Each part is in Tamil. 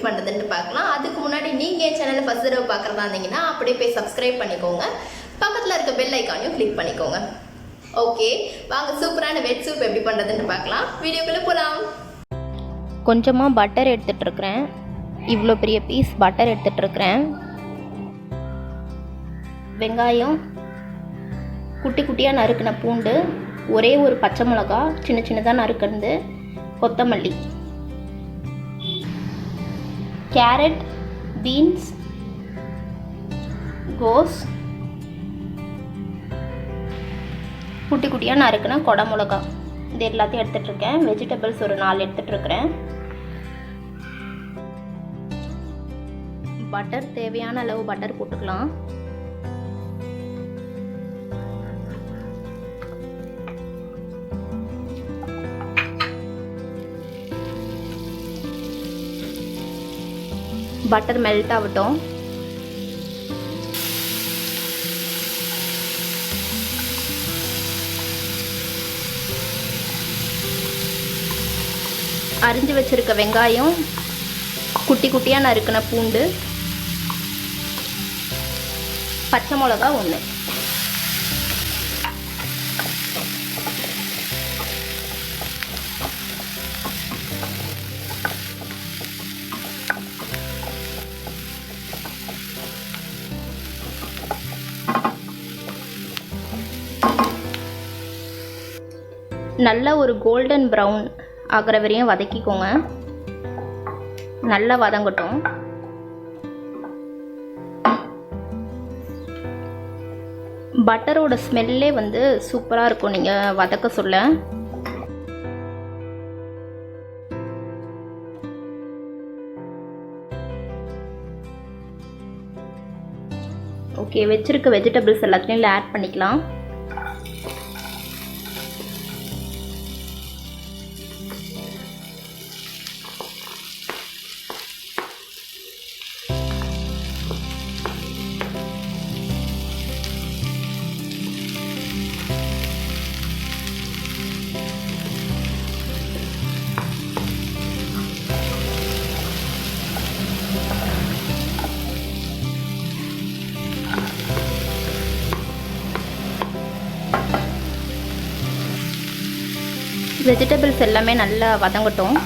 பண்ணுறதுன்னு பார்க்கலாம். அதுக்கு முன்னாடி நீங்கள் என் சேனலை ஃபஸ்ட் தடவை பார்க்குறதா இருந்தீங்கன்னா அப்படியே போய் சப்ஸ்கிரைப் பண்ணிக்கோங்க. பக்கத்தில் இருக்க பெல் ஐக்கானையும் கிளிக் பண்ணிக்கோங்க. ஓகே, வாங்க சூப்பரான வெஜ் சூப் எப்படி பண்ணுறதுன்னு பார்க்கலாம். வீடியோக்குள்ளே போகலாம். கொஞ்சமாக பட்டர் எடுத்துகிட்ருக்கிறேன். இவ்வளோ பெரிய பீஸ் பட்டர் எடுத்துகிட்ருக்கிறேன். வெங்காயம், குட்டி குட்டியாக நறுக்கின பூண்டு, ஒரே ஒரு பச்சை மிளகா சின்ன சின்னதாக நறுக்கிறது, கொத்தமல்லி, கேரட், பீன்ஸ், கோஸ், குட்டி குட்டியாக நறுக்கின கொடை மிளகா, இது எல்லாத்தையும் எடுத்துகிட்ருக்கேன். வெஜிடபிள்ஸ் ஒரு 4 எடுத்துகிட்ருக்கிறேன். பட்டர் தேவையான அளவு பட்டர் போட்டுக்கலாம். பட்டர் மெல்ட் ஆகட்டும். அரிஞ்சு வச்சிருக்க வெங்காயம், குட்டி குட்டியாக நறுக்கின பூண்டு, பச்சை மிளகா 1, நல்ல ஒரு கோல்டன் ப்ரௌன் ஆகிற வரையும் வதக்கிக்கோங்க. நல்லா வதங்கட்டும். பட்டரோட ஸ்மெல்லே வந்து சூப்பராக இருக்கும் நீங்கள் வதக்க சொல்ல. ஓகே, வச்சிருக்க வெஜிடபிள்ஸ் எல்லாத்தையும் இதில் ஆட் பண்ணிக்கலாம். வெஜிடபிள்ஸ் எல்லாமே நல்லா வதங்கட்டும்.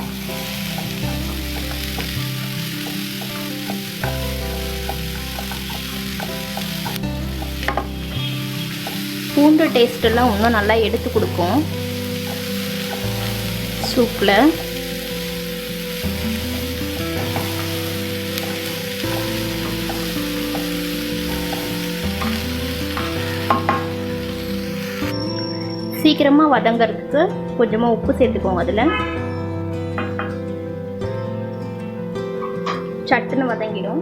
பூண்டு டேஸ்ட்டெல்லாம் இன்னும் நல்லா எடுத்து கொடுக்கும் சூப்பில். சீக்கிரமாக வதங்கிறதுக்கு கொஞ்சமாக உப்பு சேர்த்துக்கோங்க. அதில் சட்டுன்னு வதங்கிடும்.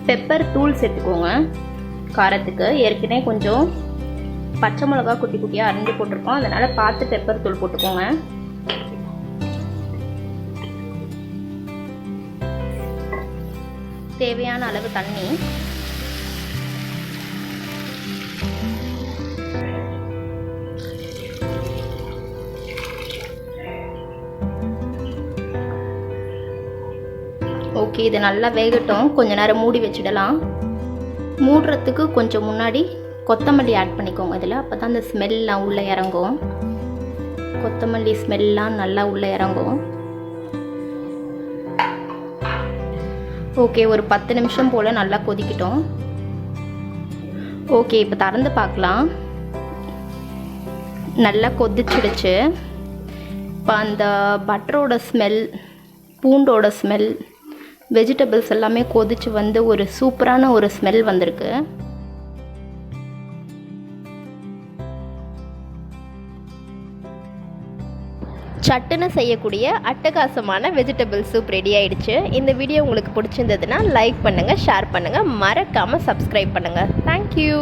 பெப்பர் தூள் சேர்த்துக்கோங்க காரத்துக்கு. ஏற்கனவே கொஞ்சம் பச்சை மிளகா குட்டி குட்டியாக அரிஞ்சு போட்டிருக்கோம், அதனால் பார்த்து பெப்பர் தூள் போட்டுக்கோங்க. தேவையான அளவு தண்ணி. ஓகே, இது நல்லா வேகட்டும். கொஞ்ச நேரம் மூடி வச்சிடலாம். மூடுறதுக்கு கொஞ்சம் முன்னாடி கொத்தமல்லி ஆட் பண்ணிக்கோங்க இதில். அப்போ தான் அந்த ஸ்மெல்லாம் உள்ளே இறங்கும். கொத்தமல்லி ஸ்மெல்லாம் நல்லா உள்ளே இறங்கும். ஓகே, ஒரு 10 நிமிஷம் போல் நல்லா கொதிக்கிட்டோம். ஓகே, இப்போ திறந்து பார்க்கலாம். நல்லா கொதிச்சிடுச்சு. இப்போ அந்த பட்டரோட ஸ்மெல், பூண்டோட ஸ்மெல், வெஜிடபிள்ஸ் எல்லாமே கொதிச்சு வந்து ஒரு சூப்பரான ஒரு ஸ்மெல் வந்திருக்கு. சட்டுன்னு செய்யக்கூடிய அட்டகாசமான வெஜிடபிள் சூப் ரெடி ஆயிடுச்சு. இந்த வீடியோ உங்களுக்கு பிடிச்சிருந்ததுன்னா லைக் பண்ணுங்கள், ஷேர் பண்ணுங்கள், மறக்காமல் சப்ஸ்கிரைப் பண்ணுங்கள். தேங்க்யூ.